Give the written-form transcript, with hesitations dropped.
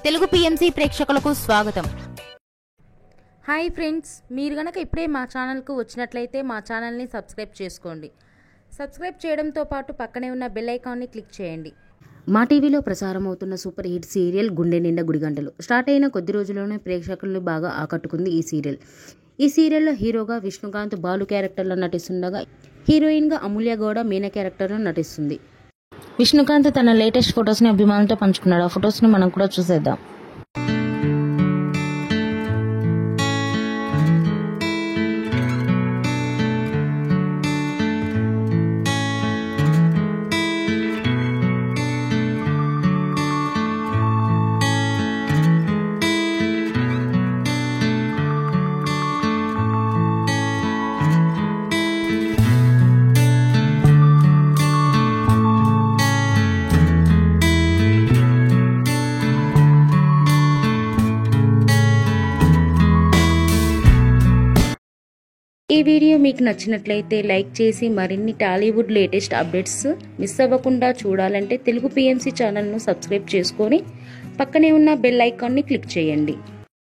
Telugu PMC ప్రేక్షకులకు స్వాగతం. Hi friends, మీరు గనక ఇప్పుడే మా ఛానల్కు వచ్చినట్లయితే మా ఛానల్ని సబ్స్క్రైబ్ చేసుకోండి. సబ్స్క్రైబ్ చేయడంతో పాటు పక్కనే ఉన్న బెల్ ఐకాన్ని క్లిక్ చేయండి. మా టీవీలో ప్రసారం అవుతున్న సూపర్ హిట్ సీరియల్ గుండె నిండా గుడిగంటలు స్టార్ట్ అయిన కొద్ది రోజుల్లోనే ప్రేక్షకులను బాగా ఆకట్టుకుంది ఈ సీరియల్. ఈ సీరియల్లో హీరోగా విష్ణుకాంత్ బాలు క్యారెక్టర్లో నటిస్తుండగా హీరోయిన్గా అమూల్య గౌడ మీనా క్యారెక్టర్లో నటిస్తుంది. విష్ణుకాంత్ తన లేటెస్ట్ ఫొటోస్ని అభిమానులతో పంచుకున్నాడు. ఆ ఫొటోస్ని మనం కూడా చూసేద్దాం. ఈ వీడియో మీకు నచ్చినట్లయితే లైక్ చేసి మరిన్ని టాలీవుడ్ లేటెస్ట్ అప్డేట్స్ మిస్ అవ్వకుండా చూడాలంటే తెలుగు పిఎంసి ఛానల్ను సబ్స్క్రైబ్ చేసుకొని పక్కనే ఉన్న బెల్ ఐకాన్ని క్లిక్ చేయండి.